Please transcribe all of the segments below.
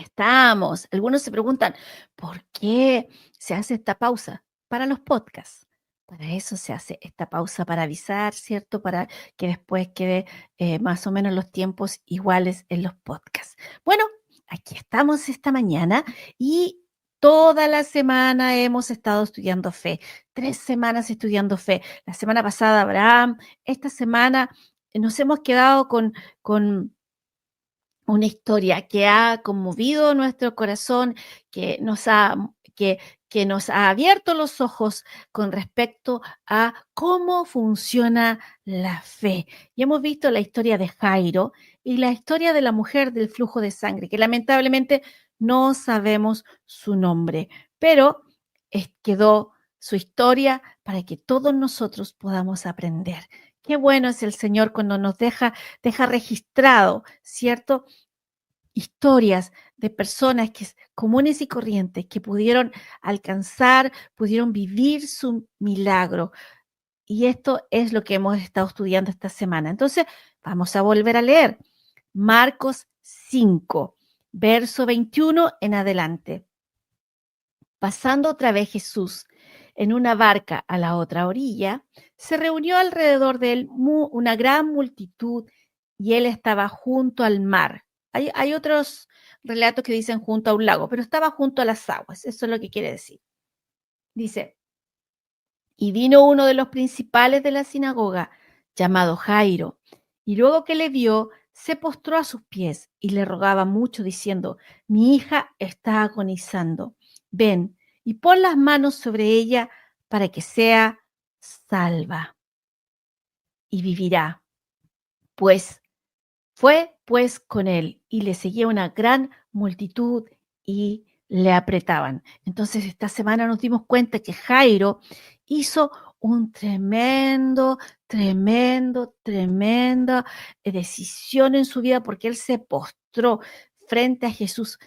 Aquí estamos. Algunos se preguntan, ¿por qué se hace esta pausa? Para los podcasts. Para eso se hace esta pausa, para avisar, ¿cierto? Para que después quede más o menos los tiempos iguales en los podcasts. Bueno, aquí estamos esta mañana y toda la semana hemos estado estudiando fe. 3 semanas estudiando fe. La semana pasada Abraham, esta semana nos hemos quedado con una historia que ha conmovido nuestro corazón, que nos ha, que, que nos ha abierto los ojos con respecto a cómo funciona la fe. Y hemos visto la historia de Jairo y la historia de la mujer del flujo de sangre, que lamentablemente no sabemos su nombre, pero quedó su historia para que todos nosotros podamos aprender. Qué bueno es el Señor cuando nos deja registrado, ¿cierto? Historias de personas comunes y corrientes que pudieron alcanzar, pudieron vivir su milagro. Y esto es lo que hemos estado estudiando esta semana. Entonces, vamos a volver a leer Marcos 5, verso 21 en adelante. Pasando otra vez Jesús en una barca a la otra orilla, se reunió alrededor de él una gran multitud y él estaba junto al mar. Hay otros relatos que dicen junto a un lago, pero estaba junto a las aguas. Eso es lo que quiere decir. Dice, y vino uno de los principales de la sinagoga, llamado Jairo, y luego que le vio, se postró a sus pies y le rogaba mucho, diciendo, mi hija está agonizando. Ven y pon las manos sobre ella para que sea salva y vivirá. Pues fue pues con él y le seguía una gran multitud y le apretaban. Entonces esta semana nos dimos cuenta que Jairo hizo un tremenda decisión en su vida porque él se postró frente a Jesús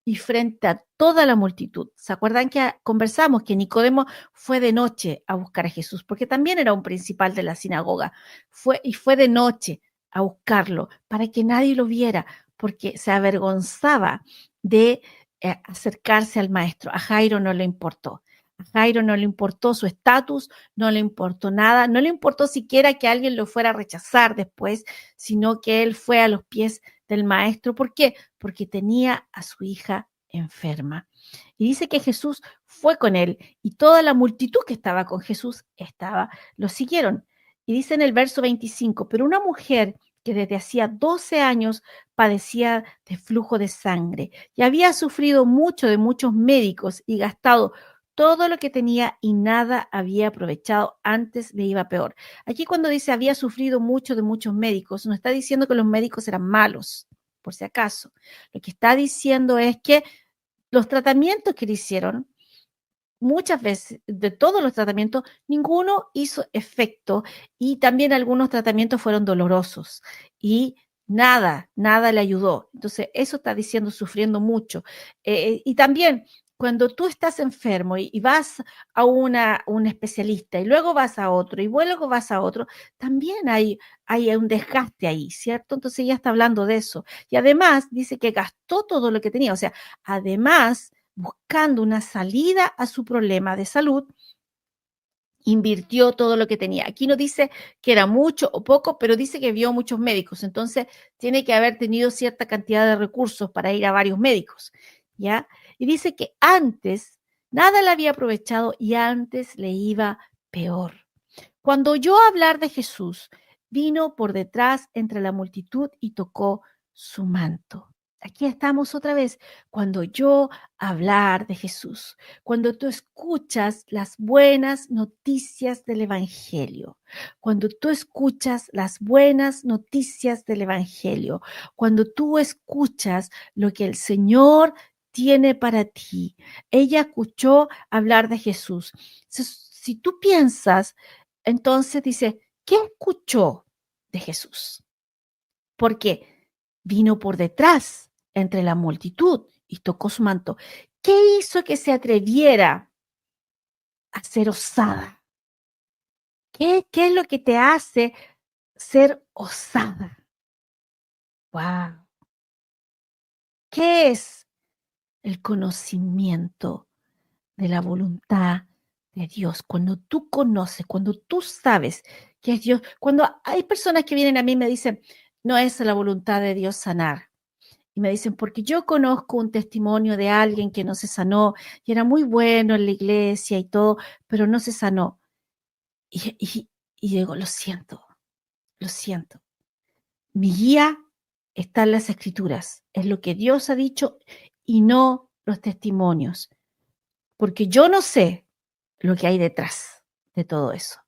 y frente a toda la multitud. ¿Se acuerdan que conversamos que Nicodemo fue de noche a buscar a Jesús? Porque también era un principal de la sinagoga. Fue de noche a buscarlo para que nadie lo viera, porque se avergonzaba de acercarse al maestro. A Jairo no le importó. A Jairo no le importó su estatus, no le importó nada, no le importó siquiera que alguien lo fuera a rechazar después, sino que él fue a los pies del maestro. ¿Por qué? Porque tenía a su hija enferma. Y dice que Jesús fue con él y toda la multitud que estaba con Jesús lo siguieron. Y dice en el verso 25, pero una mujer que desde hacía 12 años padecía de flujo de sangre y había sufrido mucho de muchos médicos y gastado todo lo que tenía y nada había aprovechado, antes le iba peor. Aquí cuando dice había sufrido mucho de muchos médicos, no está diciendo que los médicos eran malos, por si acaso. Lo que está diciendo es que los tratamientos que le hicieron, muchas veces, de todos los tratamientos, ninguno hizo efecto y también algunos tratamientos fueron dolorosos y nada le ayudó. Entonces, eso está diciendo sufriendo mucho. Y también, cuando tú estás enfermo y vas a un especialista y luego vas a otro y luego vas a otro, también hay un desgaste ahí, ¿cierto? Entonces, ella está hablando de eso. Y además, dice que gastó todo lo que tenía. O sea, además buscando una salida a su problema de salud, invirtió todo lo que tenía. Aquí no dice que era mucho o poco, pero dice que vio muchos médicos. Entonces, tiene que haber tenido cierta cantidad de recursos para ir a varios médicos, ¿ya? Y dice que antes nada le había aprovechado y antes le iba peor. Cuando oyó hablar de Jesús, vino por detrás entre la multitud y tocó su manto. Aquí estamos otra vez. Cuando oyó hablar de Jesús, cuando tú escuchas las buenas noticias del Evangelio, cuando tú escuchas las buenas noticias del Evangelio, cuando tú escuchas lo que el Señor tiene para ti. Ella escuchó hablar de Jesús. Si tú piensas, entonces dice, ¿qué escuchó de Jesús? Porque vino por detrás entre la multitud y tocó su manto. ¿Qué hizo que se atreviera a ser osada? ¿Qué es lo que te hace ser osada? Wow. ¿Qué es el conocimiento de la voluntad de Dios. Cuando tú conoces, cuando tú sabes que es Dios, cuando hay personas que vienen a mí y me dicen, no es la voluntad de Dios sanar. Y me dicen, porque yo conozco un testimonio de alguien que no se sanó y era muy bueno en la iglesia y todo, pero no se sanó. Y digo, lo siento, lo siento. Mi guía está en las escrituras, es lo que Dios ha dicho y no los testimonios, porque yo no sé lo que hay detrás de todo eso.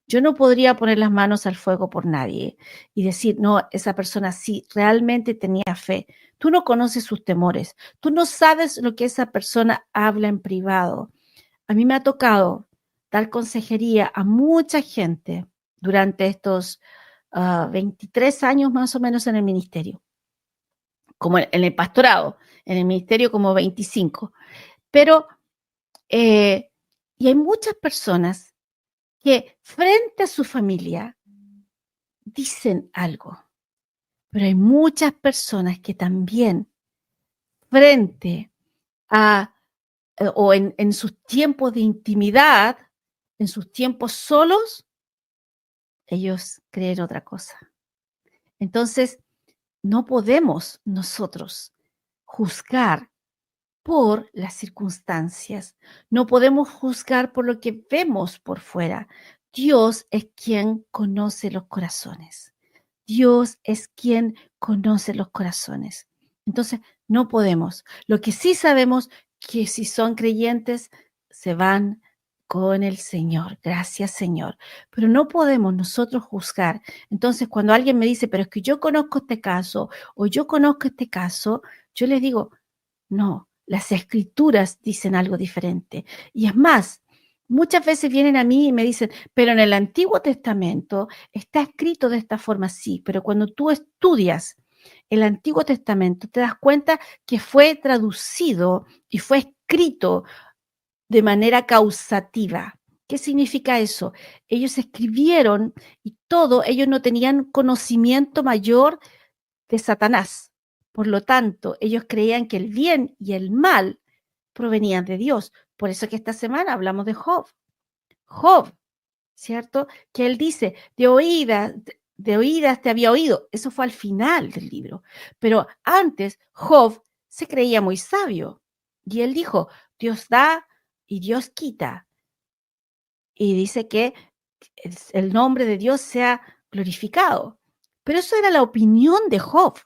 Yo no podría poner las manos al fuego por nadie y decir, no, esa persona sí realmente tenía fe. Tú no conoces sus temores, tú no sabes lo que esa persona habla en privado. A mí me ha tocado dar consejería a mucha gente durante estos 23 años más o menos en el ministerio, como en el pastorado, en el ministerio como 25. Pero, y hay muchas personas que frente a su familia dicen algo, pero hay muchas personas que también frente a, o en sus tiempos de intimidad, en sus tiempos solos, ellos creen otra cosa. Entonces, no podemos nosotros juzgar por las circunstancias, no podemos juzgar por lo que vemos por fuera. Dios es quien conoce los corazones. Dios es quien conoce los corazones. Entonces, no podemos. Lo que sí sabemos que si son creyentes, se van con el Señor. Gracias, Señor. Pero no podemos nosotros juzgar. Entonces, cuando alguien me dice, pero es que yo conozco este caso o yo conozco este caso, yo les digo, no, las escrituras dicen algo diferente. Y es más, muchas veces vienen a mí y me dicen, pero en el Antiguo Testamento está escrito de esta forma, sí, pero cuando tú estudias el Antiguo Testamento te das cuenta que fue traducido y fue escrito de manera causativa. ¿Qué significa eso? Ellos escribieron y todo, ellos no tenían conocimiento mayor de Satanás. Por lo tanto, ellos creían que el bien y el mal provenían de Dios. Por eso que esta semana hablamos de Job. Job, ¿cierto? Que él dice, de oídas te había oído. Eso fue al final del libro. Pero antes, Job se creía muy sabio. Y él dijo, Dios da y Dios quita. Y dice que el nombre de Dios sea glorificado. Pero eso era la opinión de Job.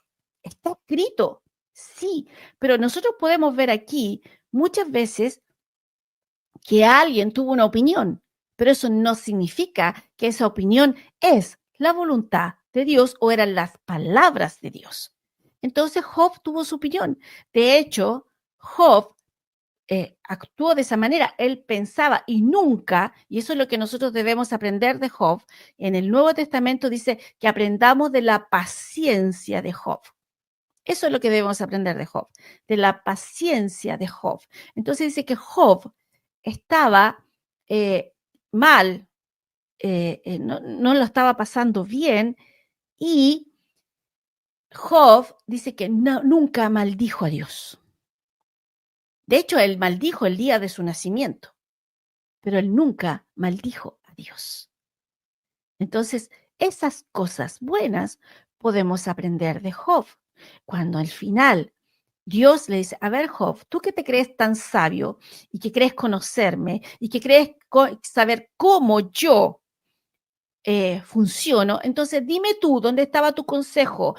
Está escrito, sí, pero nosotros podemos ver aquí muchas veces que alguien tuvo una opinión, pero eso no significa que esa opinión es la voluntad de Dios o eran las palabras de Dios. Entonces Job tuvo su opinión. De hecho, Job actuó de esa manera, él pensaba y nunca, y eso es lo que nosotros debemos aprender de Job, en el Nuevo Testamento dice que aprendamos de la paciencia de Job. Eso es lo que debemos aprender de Job, de la paciencia de Job. Entonces dice que Job estaba mal, no lo estaba pasando bien, y Job dice que nunca maldijo a Dios. De hecho, él maldijo el día de su nacimiento, pero él nunca maldijo a Dios. Entonces, esas cosas buenas podemos aprender de Job. Cuando al final Dios le dice, a ver, Job, tú que te crees tan sabio y que crees conocerme y que crees saber cómo yo funciono, entonces dime tú, ¿dónde estaba tu consejo?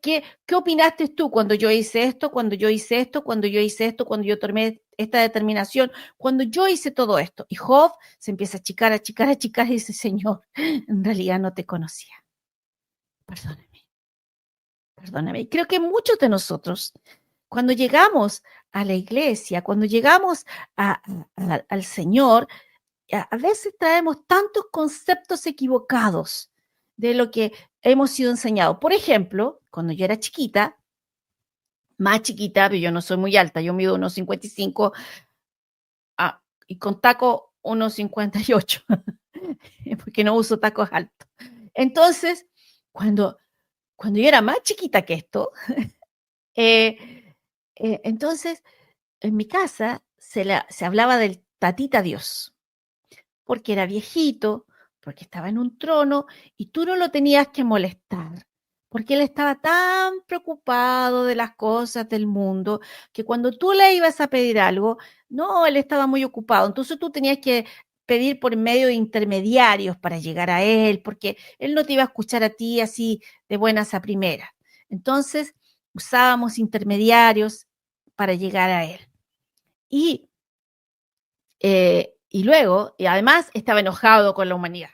¿Qué opinaste tú cuando yo hice esto, cuando yo hice esto, cuando yo hice esto, cuando yo tomé esta determinación, cuando yo hice todo esto? Y Job se empieza a achicar, achicar, achicar y dice, Señor, en realidad no te conocía. Perdóname, perdóname. Y creo que muchos de nosotros, cuando llegamos a la iglesia, cuando llegamos al Señor, a veces traemos tantos conceptos equivocados de lo que hemos sido enseñados. Por ejemplo, cuando yo era chiquita, más chiquita, pero yo no soy muy alta, yo mido unos 55 y con taco unos 58, porque no uso tacos altos. Entonces, cuando, cuando yo era más chiquita que esto, entonces en mi casa se hablaba del tatita Dios, porque era viejito, porque estaba en un trono y tú no lo tenías que molestar, porque él estaba tan preocupado de las cosas del mundo que cuando tú le ibas a pedir algo, no, él estaba muy ocupado, entonces tú tenías que pedir por medio de intermediarios para llegar a él, porque él no te iba a escuchar a ti así de buenas a primeras. Entonces usábamos intermediarios para llegar a él. Y luego, y además estaba enojado con la humanidad.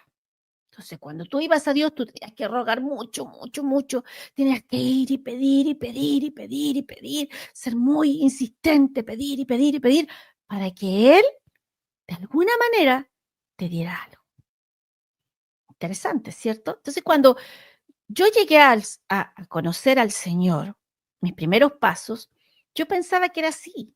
Entonces, cuando tú ibas a Dios, tú tenías que rogar mucho, mucho, mucho. Tenías que ir y pedir y pedir y pedir y pedir, ser muy insistente, pedir y pedir y pedir, para que Él, de alguna manera, te diera algo. Interesante, ¿cierto? Entonces, cuando yo llegué a conocer al Señor, mis primeros pasos, yo pensaba que era así.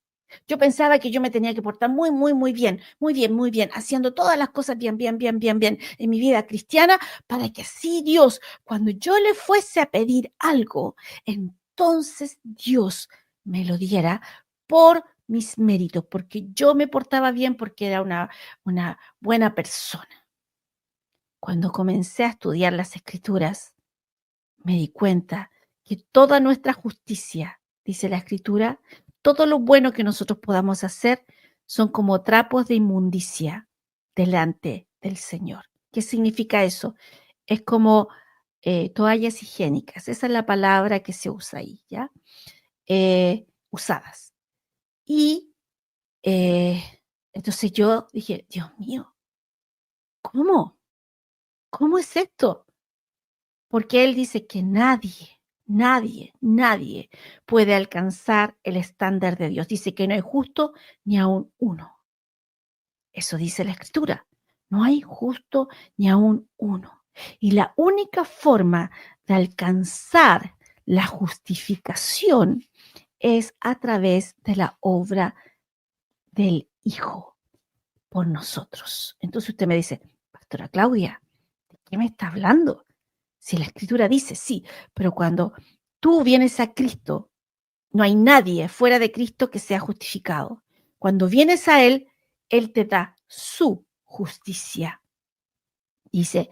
Yo pensaba que yo me tenía que portar muy, muy, muy bien, muy bien, muy bien, haciendo todas las cosas bien, bien, bien, bien, bien en mi vida cristiana, para que así Dios, cuando yo le fuese a pedir algo, entonces Dios me lo diera por mis méritos, porque yo me portaba bien, porque era una buena persona. Cuando comencé a estudiar las Escrituras, me di cuenta que toda nuestra justicia, dice la Escritura, todo lo bueno que nosotros podamos hacer son como trapos de inmundicia delante del Señor. ¿Qué significa eso? Es como toallas higiénicas. Esa es la palabra que se usa ahí, ¿ya? Usadas. Y eh, entonces yo dije, Dios mío, ¿cómo? ¿Cómo es esto? Porque Él dice que nadie puede alcanzar el estándar de Dios. Dice que no hay justo ni aun uno. Eso dice la Escritura. No hay justo ni aun uno. Y la única forma de alcanzar la justificación es a través de la obra del Hijo por nosotros. Entonces usted me dice, Pastora Claudia, ¿de qué me está hablando? Si la Escritura dice sí, pero cuando tú vienes a Cristo, no hay nadie fuera de Cristo que sea justificado. Cuando vienes a Él te da su justicia. Dice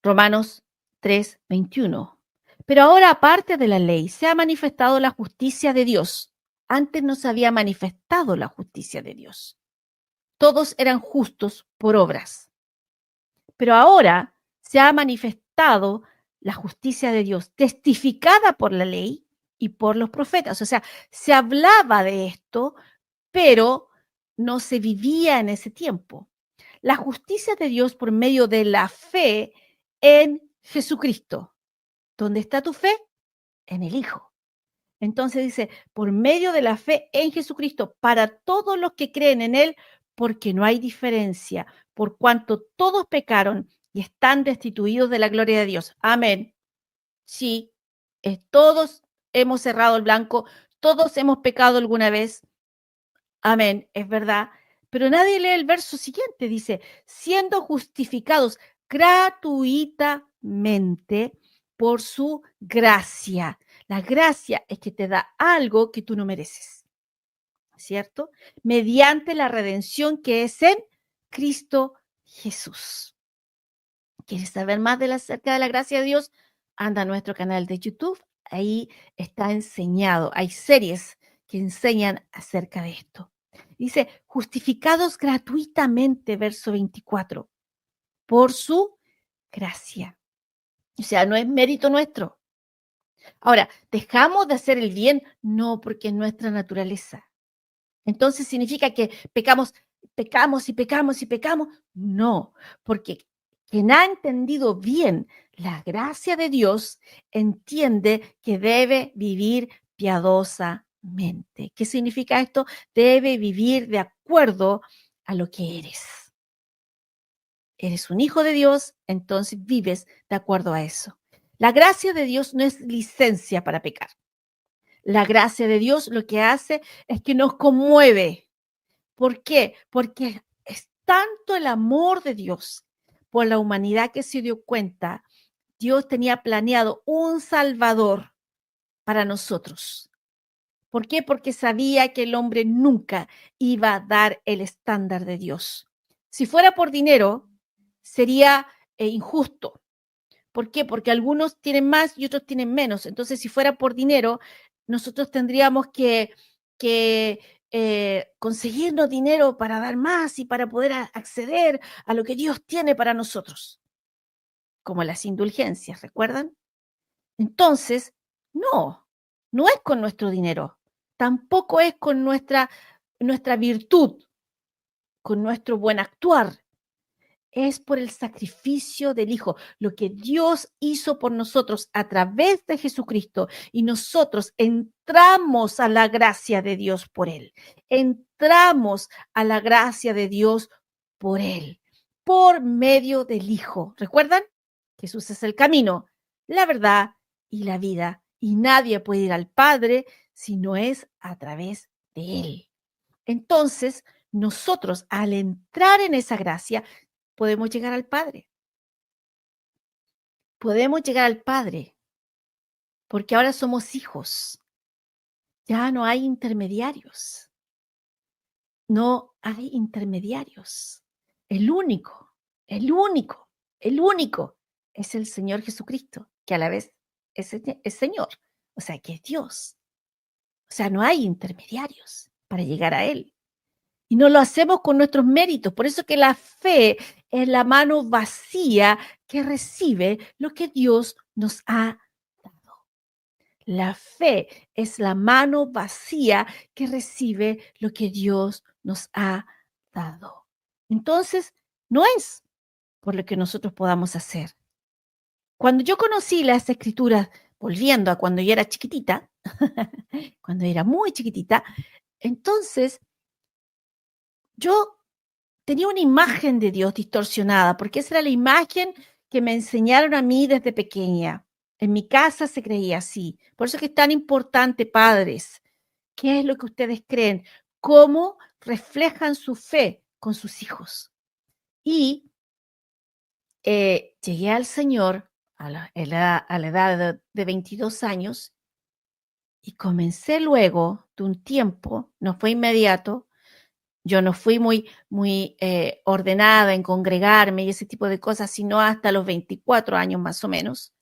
Romanos 3:21. Pero ahora, aparte de la ley, se ha manifestado la justicia de Dios. Antes no se había manifestado la justicia de Dios. Todos eran justos por obras. Pero ahora se ha manifestado la justicia de Dios, testificada por la ley y por los profetas. O sea, se hablaba de esto, pero no se vivía en ese tiempo. La justicia de Dios por medio de la fe en Jesucristo. ¿Dónde está tu fe? En el Hijo. Entonces dice, por medio de la fe en Jesucristo, para todos los que creen en Él, porque no hay diferencia, por cuanto todos pecaron y están destituidos de la gloria de Dios. Amén. Sí, todos hemos cerrado el blanco, todos hemos pecado alguna vez. Amén, es verdad. Pero nadie lee el verso siguiente, dice, siendo justificados gratuitamente por su gracia. La gracia es que te da algo que tú no mereces, ¿cierto? Mediante la redención que es en Cristo Jesús. ¿Quieres saber más acerca de la gracia de Dios? Anda a nuestro canal de YouTube. Ahí está enseñado. Hay series que enseñan acerca de esto. Dice, justificados gratuitamente, verso 24, por su gracia. O sea, no es mérito nuestro. Ahora, ¿dejamos de hacer el bien? No, porque es nuestra naturaleza. Entonces, ¿significa que pecamos, pecamos y pecamos y pecamos? No, porque quien ha entendido bien la gracia de Dios entiende que debe vivir piadosamente. ¿Qué significa esto? Debe vivir de acuerdo a lo que eres. Eres un hijo de Dios, entonces vives de acuerdo a eso. La gracia de Dios no es licencia para pecar. La gracia de Dios lo que hace es que nos conmueve. ¿Por qué? Porque es tanto el amor de Dios por la humanidad que se dio cuenta. Dios tenía planeado un Salvador para nosotros. ¿Por qué? Porque sabía que el hombre nunca iba a dar el estándar de Dios. Si fuera por dinero, sería injusto. ¿Por qué? Porque algunos tienen más y otros tienen menos. Entonces, si fuera por dinero, nosotros tendríamos que conseguirnos dinero para dar más y para poder acceder a lo que Dios tiene para nosotros, como las indulgencias, ¿recuerdan? Entonces, no, no es con nuestro dinero, tampoco es con nuestra virtud, con nuestro buen actuar. Es por el sacrificio del Hijo, lo que Dios hizo por nosotros a través de Jesucristo, y nosotros entramos a la gracia de Dios por Él. Entramos a la gracia de Dios por Él, por medio del Hijo. ¿Recuerdan? Jesús es el camino, la verdad y la vida, y nadie puede ir al Padre si no es a través de Él. Entonces, nosotros al entrar en esa gracia, podemos llegar al Padre. Podemos llegar al Padre, porque ahora somos hijos. Ya no hay intermediarios. No hay intermediarios. El único, el único, el único es el Señor Jesucristo, que a la vez es Señor, o sea, que es Dios. O sea, no hay intermediarios para llegar a Él. Y no lo hacemos con nuestros méritos. Por eso que la fe es la mano vacía que recibe lo que Dios nos ha dado. La fe es la mano vacía que recibe lo que Dios nos ha dado. Entonces, no es por lo que nosotros podamos hacer. Cuando yo conocí las escrituras, volviendo a cuando yo era chiquitita, cuando era muy chiquitita, entonces yo tenía una imagen de Dios distorsionada, porque esa era la imagen que me enseñaron a mí desde pequeña. En mi casa se creía así. Por eso es que es tan importante, padres, ¿qué es lo que ustedes creen? ¿Cómo reflejan su fe con sus hijos? Y llegué al Señor a la edad de 22 años y comencé luego de un tiempo, no fue inmediato. Yo no fui muy ordenada en congregarme y ese tipo de cosas, sino hasta los 24 años más o menos.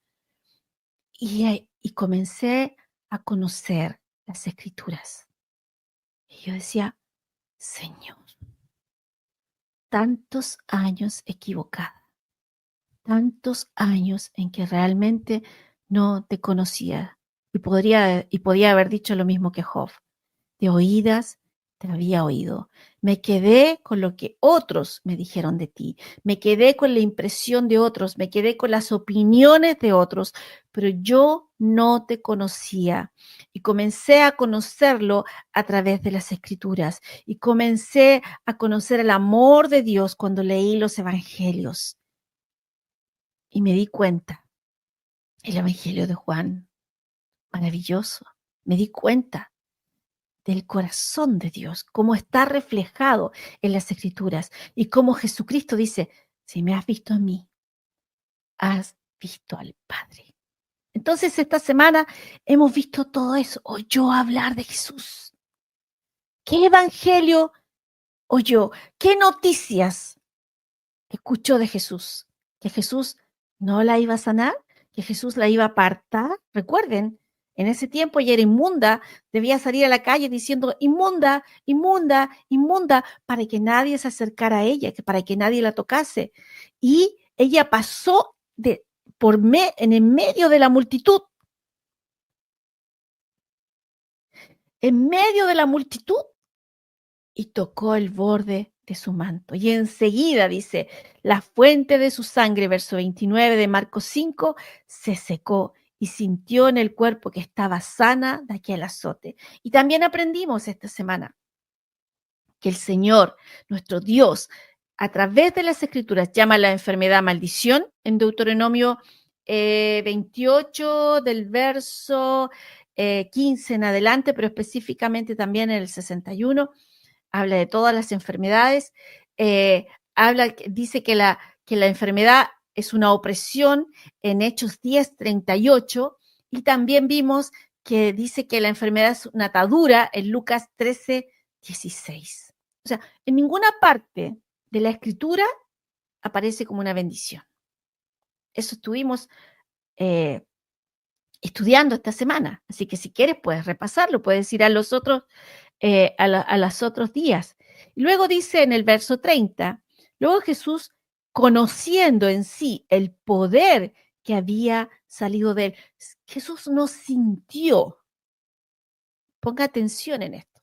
Y comencé a conocer las escrituras. Y yo decía, Señor, tantos años equivocada, tantos años en que realmente no te conocía. Y podía haber dicho lo mismo que Job. De oídas te había oído. Me quedé con lo que otros me dijeron de ti. Me quedé con la impresión de otros. Me quedé con las opiniones de otros. Pero yo no te conocía. Y comencé a conocerlo a través de las escrituras. Y comencé a conocer el amor de Dios cuando leí los evangelios. Y me di cuenta. El evangelio de Juan, maravilloso. Me di cuenta del corazón de Dios, cómo está reflejado en las escrituras y cómo Jesucristo dice, si me has visto a mí, has visto al Padre. Entonces esta semana hemos visto todo eso, oyó hablar de Jesús. ¿Qué evangelio oyó? ¿Qué noticias escuchó de Jesús? ¿Que Jesús no la iba a sanar? ¿Que Jesús la iba a apartar? Recuerden, en ese tiempo ella era inmunda, debía salir a la calle diciendo inmunda, inmunda, inmunda, para que nadie se acercara a ella, para que nadie la tocase. Y ella pasó en el medio de la multitud, en medio de la multitud, y tocó el borde de su manto. Y enseguida, dice, la fuente de su sangre, verso 29 de Marcos 5, se secó y sintió en el cuerpo que estaba sana de aquel azote. Y también aprendimos esta semana que el Señor, nuestro Dios, a través de las Escrituras, llama a la enfermedad maldición, en Deuteronomio 28, del verso 15 en adelante, pero específicamente también en el 61, habla de todas las enfermedades, dice que la enfermedad es una opresión en Hechos 10:38, y también vimos que dice que la enfermedad es una atadura en Lucas 13:16. O sea, en ninguna parte de la Escritura aparece como una bendición. Eso estuvimos estudiando esta semana. Así que si quieres puedes repasarlo, puedes ir a los otros, a los otros días. Y luego dice en el verso 30, luego Jesús, conociendo en sí el poder que había salido de él, Jesús no sintió, ponga atención en esto,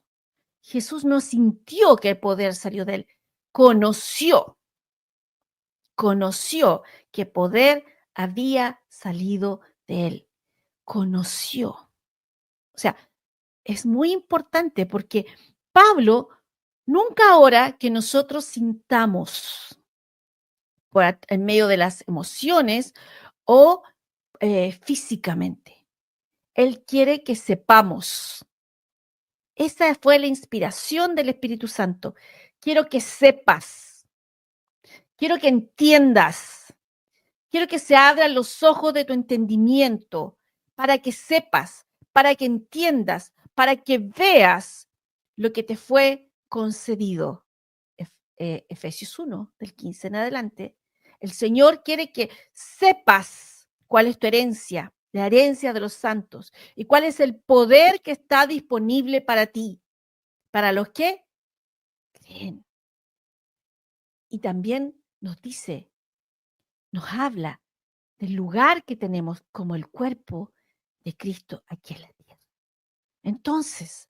Jesús no sintió que el poder salió de él, conoció que poder había salido de él, conoció. O sea, es muy importante porque Pablo nunca ora que nosotros sintamos en medio de las emociones o físicamente. Él quiere que sepamos. Esa fue la inspiración del Espíritu Santo. Quiero que sepas, quiero que entiendas, quiero que se abran los ojos de tu entendimiento para que sepas, para que entiendas, para que veas lo que te fue concedido. Efesios 1, del 15 en adelante. El Señor quiere que sepas cuál es tu herencia, la herencia de los santos, y cuál es el poder que está disponible para ti, para los que creen. Y también nos dice, nos habla del lugar que tenemos como el cuerpo de Cristo aquí en la tierra. Entonces,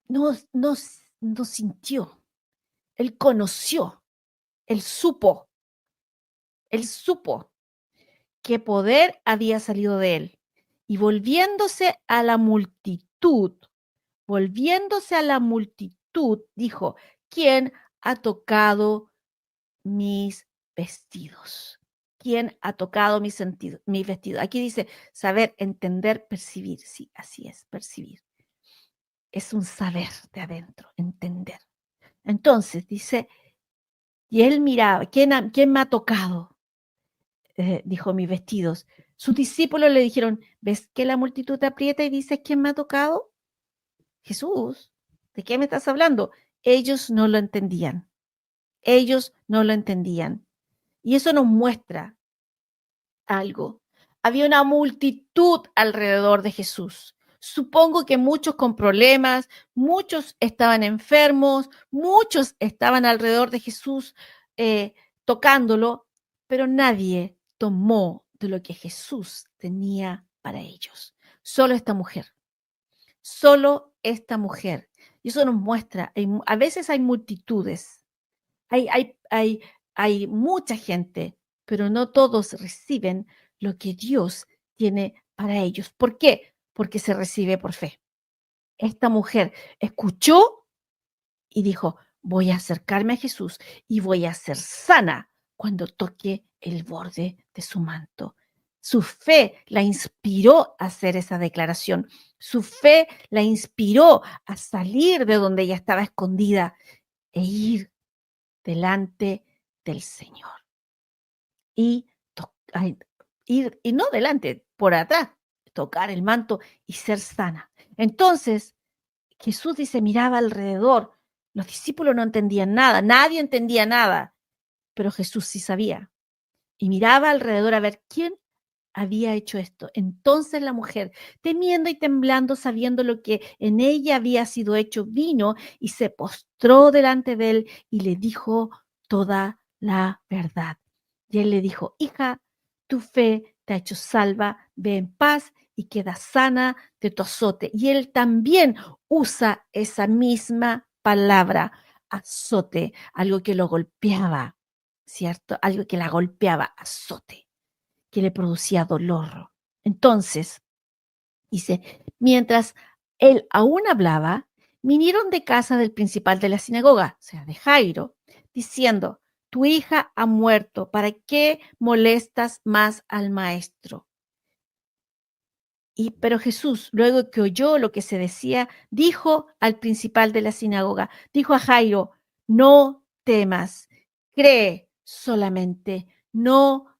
no sintió, él conoció, él supo qué poder había salido de él. Y volviéndose a la multitud, dijo, ¿quién ha tocado mis vestidos? ¿Quién ha tocado mis vestidos? Aquí dice saber, entender, percibir. Sí, así es, percibir. Es un saber de adentro, entender. Entonces dice, y él miraba, ¿quién me ha tocado? Dijo, mis vestidos. Sus discípulos le dijeron, ¿ves que la multitud te aprieta y dices, ¿quién me ha tocado? Jesús, ¿de qué me estás hablando? Ellos no lo entendían. Y eso nos muestra algo. Había una multitud alrededor de Jesús. Supongo que muchos con problemas, muchos estaban enfermos, muchos estaban alrededor de Jesús tocándolo, pero nadie tomó de lo que Jesús tenía para ellos. Solo esta mujer. Y eso nos muestra, a veces hay multitudes, hay mucha gente, pero no todos reciben lo que Dios tiene para ellos. ¿Por qué? Porque se recibe por fe. Esta mujer escuchó y dijo, voy a acercarme a Jesús y voy a ser sana cuando toque el borde de su manto. Su fe la inspiró a hacer esa declaración. Su fe la inspiró a salir de donde ella estaba escondida e ir delante del Señor. Y ir, y no delante, por atrás, tocar el manto y ser sana. Entonces, Jesús dice, miraba alrededor. Los discípulos no entendían nada, nadie entendía nada, pero Jesús sí sabía. Y miraba alrededor a ver quién había hecho esto. Entonces la mujer, temiendo y temblando, sabiendo lo que en ella había sido hecho, vino y se postró delante de él y le dijo toda la verdad. Y él le dijo, hija, tu fe te ha hecho salva, ve en paz y queda sana de tu azote. Y él también usa esa misma palabra, azote, algo que lo golpeaba, ¿cierto? Algo que la golpeaba, azote, que le producía dolor. Entonces, dice, mientras él aún hablaba, vinieron de casa del principal de la sinagoga, o sea, de Jairo, diciendo, tu hija ha muerto, ¿para qué molestas más al maestro? Pero Jesús, luego que oyó lo que se decía, dijo al principal de la sinagoga, dijo a Jairo, no temas, cree solamente, no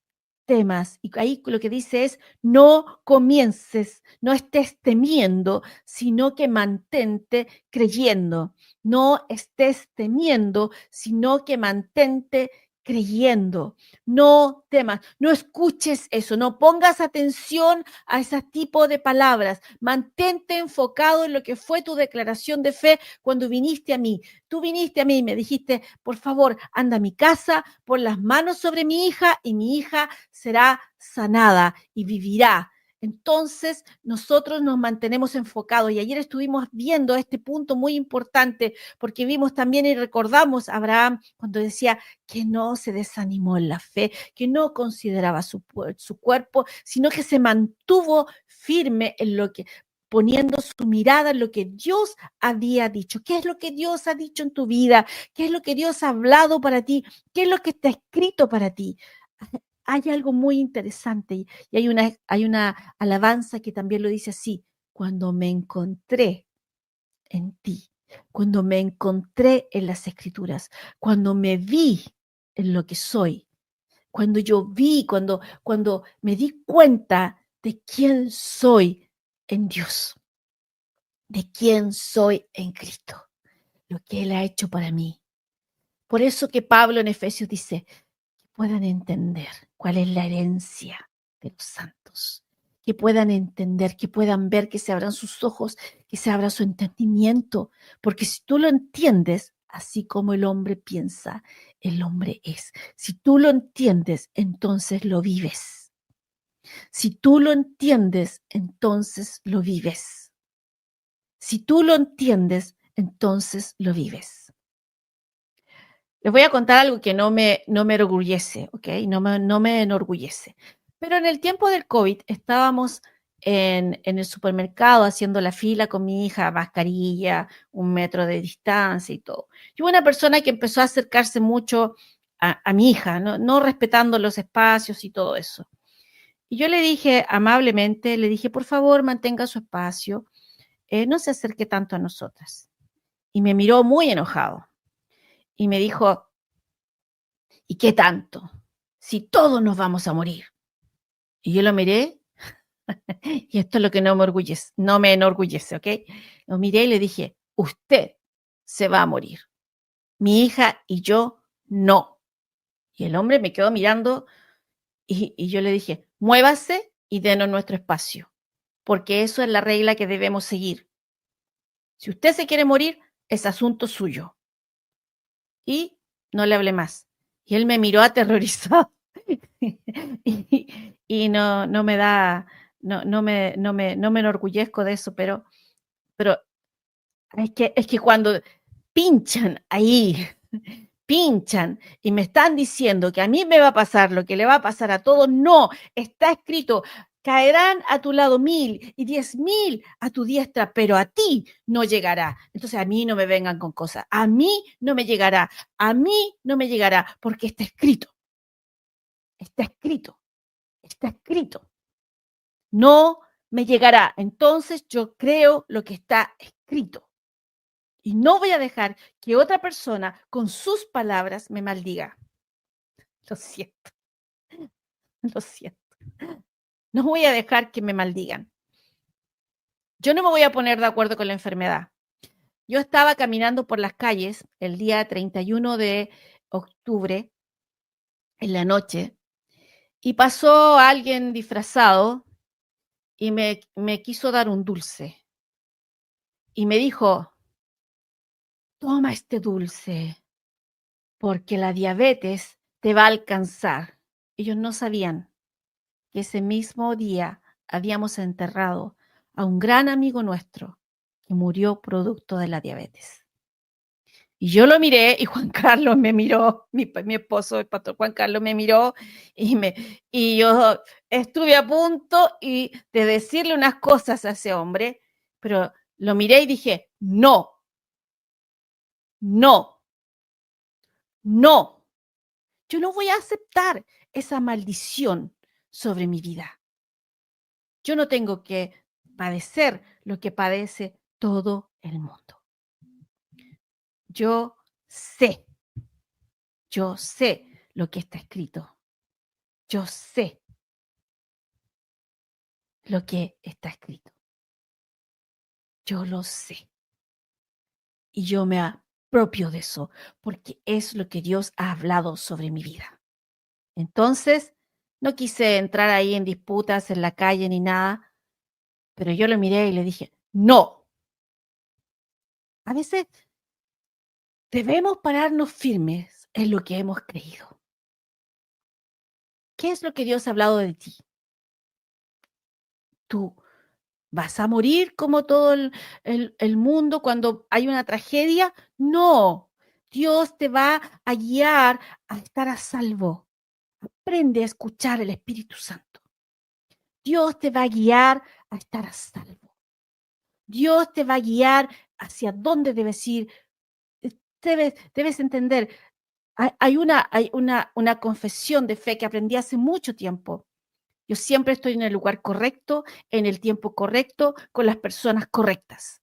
temas. Y ahí lo que dice es, no comiences, no estés temiendo, sino que mantente creyendo. No estés temiendo, sino que mantente creyendo. No temas, no escuches eso, no pongas atención a ese tipo de palabras. Mantente enfocado en lo que fue tu declaración de fe cuando viniste a mí. Tú viniste a mí y me dijiste, por favor, anda a mi casa, pon las manos sobre mi hija y mi hija será sanada y vivirá. Entonces, nosotros nos mantenemos enfocados y ayer estuvimos viendo este punto muy importante porque vimos también y recordamos a Abraham cuando decía que no se desanimó en la fe, que no consideraba su cuerpo, sino que se mantuvo firme en lo que, poniendo su mirada en lo que Dios había dicho. ¿Qué es lo que Dios ha dicho en tu vida? ¿Qué es lo que Dios ha hablado para ti? ¿Qué es lo que está escrito para ti? Hay algo muy interesante y hay una alabanza que también lo dice así, cuando me encontré en ti, cuando me encontré en las escrituras, cuando me vi en lo que soy, cuando yo vi, cuando me di cuenta de quién soy en Dios, de quién soy en Cristo, lo que Él ha hecho para mí. Por eso que Pablo en Efesios dice, que puedan entender cuál es la herencia de los santos, que puedan entender, que puedan ver, que se abran sus ojos, que se abra su entendimiento, porque si tú lo entiendes, así como el hombre piensa, el hombre es. Si tú lo entiendes, entonces lo vives. Si tú lo entiendes, entonces lo vives. Si tú lo entiendes, entonces lo vives. Les voy a contar algo que no me enorgullece, ¿ok? No me enorgullece. Pero en el tiempo del COVID estábamos en el supermercado haciendo la fila con mi hija, mascarilla, 1 metro de distancia y todo. Y hubo una persona que empezó a acercarse mucho a mi hija, no respetando los espacios y todo eso. Y yo le dije amablemente, le dije, por favor, mantenga su espacio, no se acerque tanto a nosotras. Y me miró muy enojado y me dijo, ¿y qué tanto? Si todos nos vamos a morir. Y yo lo miré, y esto es lo que no me enorgullece, ¿ok? Lo miré y le dije, usted se va a morir. Mi hija y yo no. Y el hombre me quedó mirando y yo le dije, muévase y denos nuestro espacio, porque eso es la regla que debemos seguir. Si usted se quiere morir, es asunto suyo. Y no le hablé más. Y él me miró aterrorizado. y no me da, no me enorgullezco de eso, pero es que cuando pinchan ahí, pinchan y me están diciendo que a mí me va a pasar lo que le va a pasar a todos, no, está escrito, caerán a tu lado 1000 y 10.000 a tu diestra, pero a ti no llegará. Entonces a mí no me vengan con cosas, a mí no me llegará, a mí no me llegará, porque está escrito, está escrito, está escrito. No me llegará. Entonces yo creo lo que está escrito. Y no voy a dejar que otra persona con sus palabras me maldiga. Lo siento, lo siento. No voy a dejar que me maldigan. Yo no me voy a poner de acuerdo con la enfermedad. Yo estaba caminando por las calles el día 31 de octubre, en la noche, y pasó alguien disfrazado y me quiso dar un dulce. Y me dijo, toma este dulce, porque la diabetes te va a alcanzar. Ellos no sabían que ese mismo día habíamos enterrado a un gran amigo nuestro que murió producto de la diabetes. Y yo lo miré y Juan Carlos me miró, mi esposo, el pastor Juan Carlos me miró y yo estuve a punto de decirle unas cosas a ese hombre, pero lo miré y dije, no, no, no. Yo no voy a aceptar esa maldición sobre mi vida. Yo no tengo que padecer lo que padece todo el mundo. Yo sé, yo sé lo que está escrito. Yo sé lo que está escrito. Yo lo sé. Y yo me apropio de eso, porque es lo que Dios ha hablado sobre mi vida. Entonces, no quise entrar ahí en disputas en la calle ni nada, pero yo lo miré y le dije, no. A veces debemos pararnos firmes en lo que hemos creído. ¿Qué es lo que Dios ha hablado de ti? ¿Tú vas a morir como todo el mundo cuando hay una tragedia? No. Dios te va a guiar a estar a salvo. Aprende a escuchar el Espíritu Santo. Dios te va a guiar a estar a salvo. Dios te va a guiar hacia dónde debes ir. Debes entender, hay una confesión de fe que aprendí hace mucho tiempo. Yo siempre estoy en el lugar correcto, en el tiempo correcto, con las personas correctas.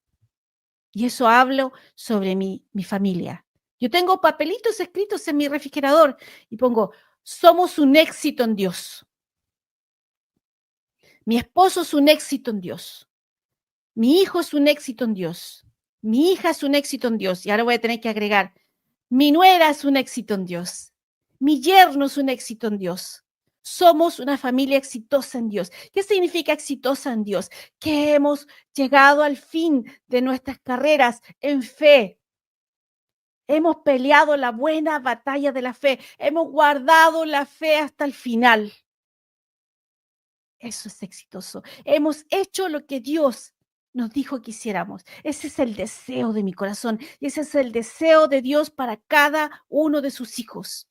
Y eso hablo sobre mi familia. Yo tengo papelitos escritos en mi refrigerador y pongo, somos un éxito en Dios. Mi esposo es un éxito en Dios. Mi hijo es un éxito en Dios. Mi hija es un éxito en Dios. Y ahora voy a tener que agregar, mi nuera es un éxito en Dios. Mi yerno es un éxito en Dios. Somos una familia exitosa en Dios. ¿Qué significa exitosa en Dios? Que hemos llegado al fin de nuestras carreras en fe. Hemos peleado la buena batalla de la fe. Hemos guardado la fe hasta el final. Eso es exitoso. Hemos hecho lo que Dios nos dijo que hiciéramos. Ese es el deseo de mi corazón y ese es el deseo de Dios para cada uno de sus hijos.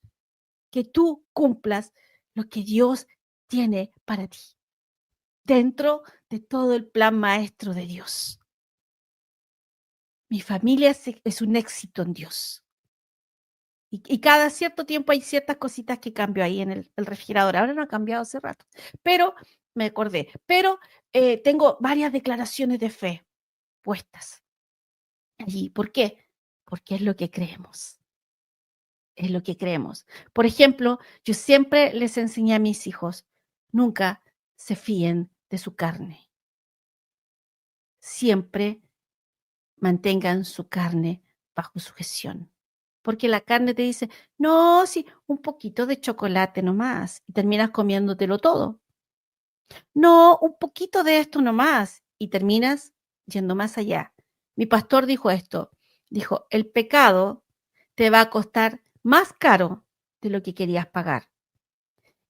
Que tú cumplas lo que Dios tiene para ti, dentro de todo el plan maestro de Dios. Mi familia es un éxito en Dios. Y cada cierto tiempo hay ciertas cositas que cambio ahí en el refrigerador. Ahora no ha cambiado hace rato, pero me acordé. Pero tengo varias declaraciones de fe puestas allí. ¿Por qué? Porque es lo que creemos. Es lo que creemos. Por ejemplo, yo siempre les enseñé a mis hijos, nunca se fíen de su carne. Siempre mantengan su carne bajo sujeción. Porque la carne te dice, no, sí, un poquito de chocolate nomás, y terminas comiéndotelo todo. No, un poquito de esto nomás, y terminas yendo más allá. Mi pastor dijo esto, dijo, el pecado te va a costar más caro de lo que querías pagar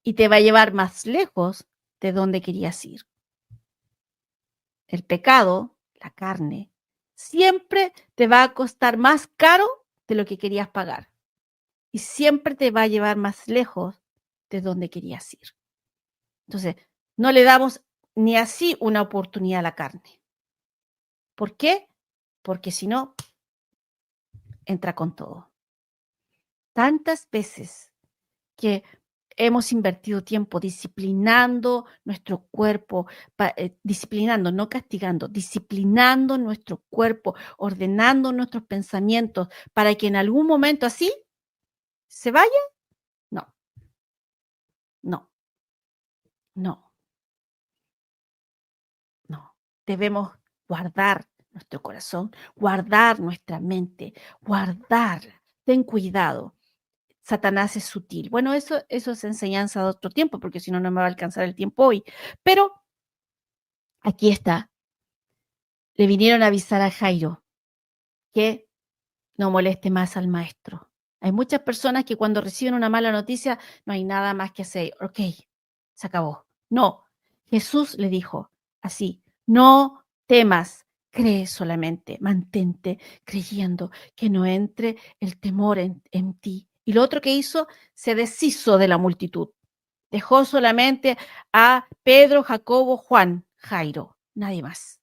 y te va a llevar más lejos de donde querías ir. El pecado, la carne, siempre te va a costar más caro de lo que querías pagar y siempre te va a llevar más lejos de donde querías ir. Entonces, no le damos ni así una oportunidad a la carne. ¿Por qué? Porque si no, entra con todo. Tantas veces que hemos invertido tiempo disciplinando nuestro cuerpo, disciplinando, no castigando, disciplinando nuestro cuerpo, ordenando nuestros pensamientos para que en algún momento así se vaya. No, no, no, no. Debemos guardar nuestro corazón, guardar nuestra mente, guardarla. Ten cuidado. Satanás es sutil. Bueno, eso es enseñanza de otro tiempo, porque si no, no me va a alcanzar el tiempo hoy. Pero aquí está. Le vinieron a avisar a Jairo que no moleste más al maestro. Hay muchas personas que cuando reciben una mala noticia no hay nada más que hacer. Ok, se acabó. No, Jesús le dijo así, no temas, cree solamente, mantente creyendo que no entre el temor en ti. Y lo otro que hizo, se deshizo de la multitud. Dejó solamente a Pedro, Jacobo, Juan, Jairo, nadie más.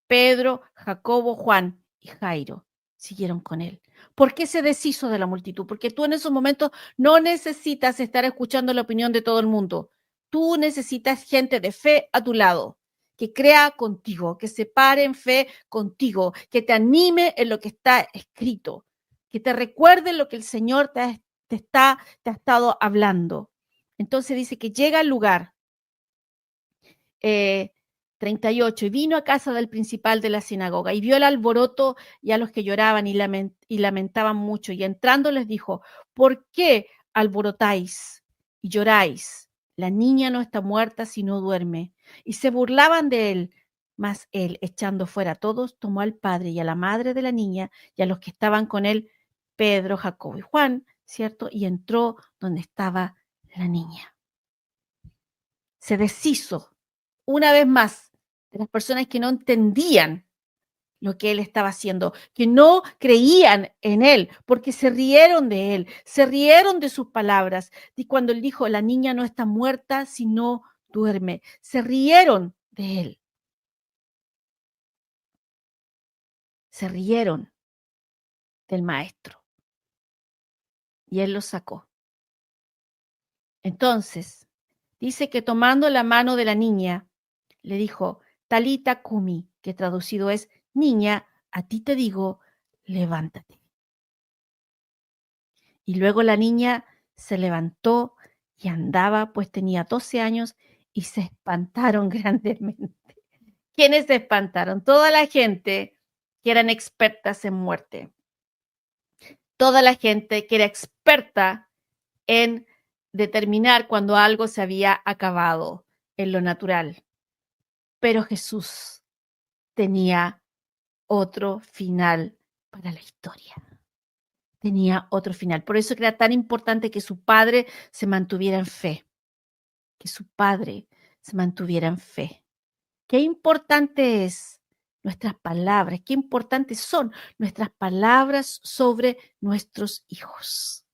Pedro, Jacobo, Juan y Jairo siguieron con él. ¿Por qué se deshizo de la multitud? Porque tú en esos momentos no necesitas estar escuchando la opinión de todo el mundo. Tú necesitas gente de fe a tu lado, que crea contigo, que se pare en fe contigo, que te anime en lo que está escrito, que te recuerde lo que el Señor te ha estado hablando. Entonces dice que llega al lugar, 38, y vino a casa del principal de la sinagoga, y vio el alboroto y a los que lloraban y lamentaban mucho, y entrando les dijo: ¿por qué alborotáis y lloráis? La niña no está muerta, sino duerme. Y se burlaban de él. Mas él, echando fuera a todos, tomó al padre y a la madre de la niña y a los que estaban con él, Pedro, Jacobo y Juan, ¿cierto? Y entró donde estaba la niña. Se deshizo una vez más de las personas que no entendían lo que él estaba haciendo, que no creían en él, porque se rieron de él, se rieron de sus palabras. Y cuando él dijo: la niña no está muerta, sino duerme, se rieron de él, se rieron del maestro, y él los sacó. Entonces, dice que tomando la mano de la niña, le dijo: Talita Kumi, que traducido es: niña, a ti te digo, levántate. Y luego la niña se levantó y andaba, pues tenía 12 años, y se espantaron grandemente. ¿Quiénes se espantaron? Toda la gente que eran expertas en muerte. Toda la gente que era experta en determinar cuando algo se había acabado en lo natural. Pero Jesús tenía otro final para la historia. Tenía otro final. Por eso era tan importante que su padre se mantuviera en fe. Que su padre se mantuviera en fe. Qué importante es nuestras palabras, qué importantes son nuestras palabras sobre nuestros hijos.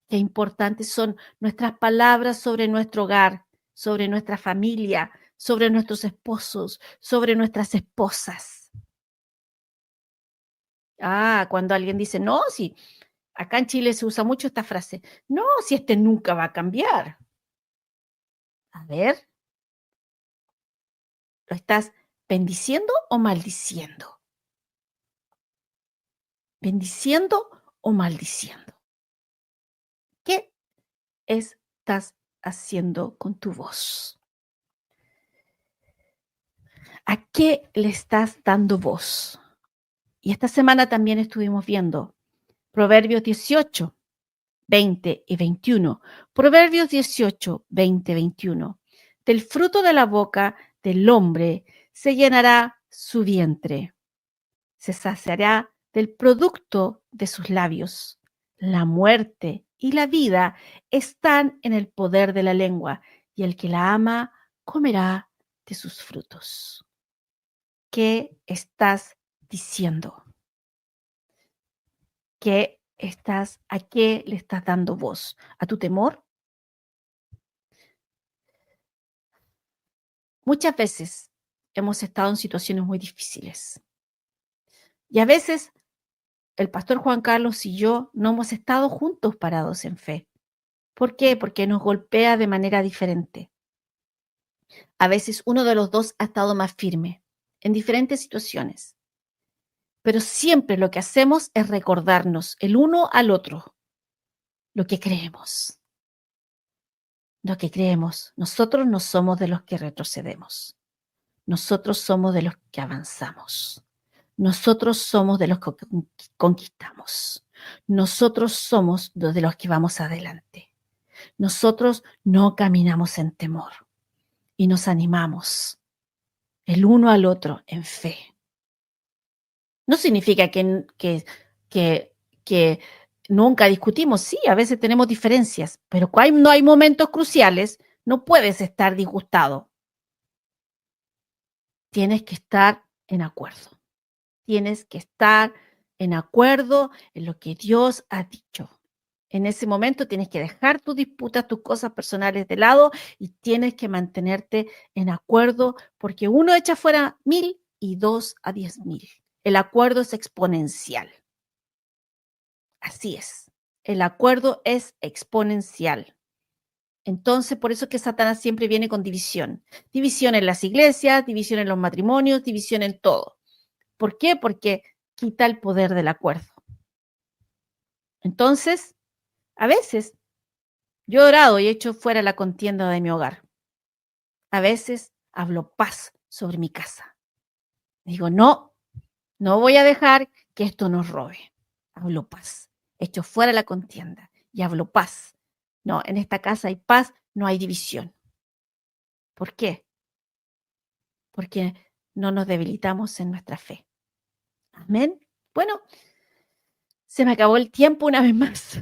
Qué importantes son nuestras palabras sobre nuestro hogar, sobre nuestra familia, sobre nuestros esposos, sobre nuestras esposas. Cuando alguien dice: no, si acá en Chile se usa mucho esta frase: no, si este nunca va a cambiar. A ver, ¿lo estás bendiciendo o maldiciendo? ¿Bendiciendo o maldiciendo? ¿Qué estás haciendo con tu voz? ¿A qué le estás dando voz? Y esta semana también estuvimos viendo Proverbios 18, 20 y 21. Proverbios 18, 20, 21. Del fruto de la boca del hombre se llenará su vientre. Se saciará del producto de sus labios. La muerte y la vida están en el poder de la lengua, y el que la ama comerá de sus frutos. ¿Qué estás diciendo? ¿A qué le estás dando voz? ¿A tu temor? Muchas veces hemos estado en situaciones muy difíciles. Y a veces el pastor Juan Carlos y yo no hemos estado juntos parados en fe. ¿Por qué? Porque nos golpea de manera diferente. A veces uno de los dos ha estado más firme en diferentes situaciones. Pero siempre lo que hacemos es recordarnos el uno al otro lo que creemos. Lo que creemos. Nosotros no somos de los que retrocedemos. Nosotros somos de los que avanzamos. Nosotros somos de los que conquistamos. Nosotros somos de los que vamos adelante. Nosotros no caminamos en temor y nos animamos el uno al otro en fe. No significa que nunca discutimos. Sí, a veces tenemos diferencias, pero cuando hay momentos cruciales, no puedes estar disgustado. Tienes que estar en acuerdo. Tienes que estar en acuerdo en lo que Dios ha dicho. En ese momento tienes que dejar tus disputas, tus cosas personales de lado, y tienes que mantenerte en acuerdo, porque uno echa fuera 1000 y 2 a 10,000. El acuerdo es exponencial. Así es. El acuerdo es exponencial. Entonces, por eso es que Satanás siempre viene con división. División en las iglesias, división en los matrimonios, división en todo. ¿Por qué? Porque quita el poder del acuerdo. Entonces, a veces Yo he orado y he hecho fuera la contienda de mi hogar. A veces hablo paz sobre mi casa. Digo, no, no voy a dejar que esto nos robe. Hablo paz. Echo fuera la contienda y hablo paz. No, en esta casa hay paz, no hay división. ¿Por qué? Porque no nos debilitamos en nuestra fe. Amén. Bueno, se me acabó el tiempo una vez más.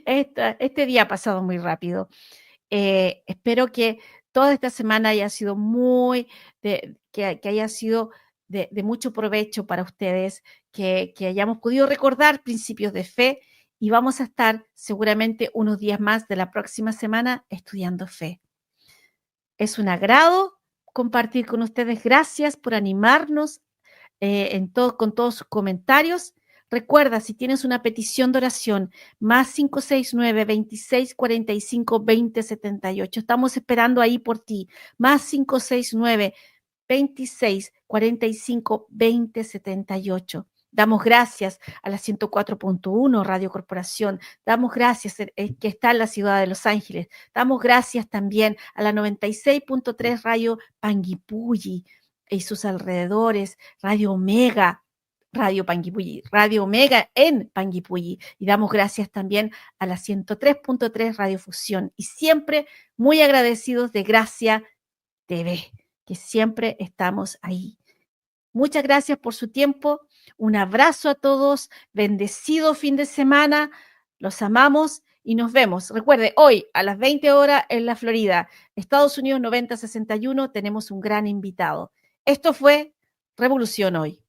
Este día ha pasado muy rápido. Espero que toda esta semana haya sido que haya sido de mucho provecho para ustedes, que hayamos podido recordar principios de fe y vamos a estar seguramente unos días más de la próxima semana estudiando fe. Es un agrado compartir con ustedes. Gracias por animarnos con todos sus comentarios. Recuerda, si tienes una petición de oración, más 569-2645-2078. Estamos esperando ahí por ti. Más 569-2645-2078. Damos gracias a la 104.1 Radio Corporación. Damos gracias que está en la ciudad de Los Ángeles. Damos gracias también a la 96.3 Radio Panguipulli y sus alrededores, Radio Omega, Radio Panguipulli, Radio Omega en Panguipulli. Y damos gracias también a la 103.3 Radio Fusión. Y siempre muy agradecidos de Gracia TV, que siempre estamos ahí. Muchas gracias por su tiempo. Un abrazo a todos. Bendecido fin de semana. Los amamos y nos vemos. Recuerde, hoy a las 20 horas en la Florida, Estados Unidos 9061, tenemos un gran invitado. Esto fue Revolución Hoy.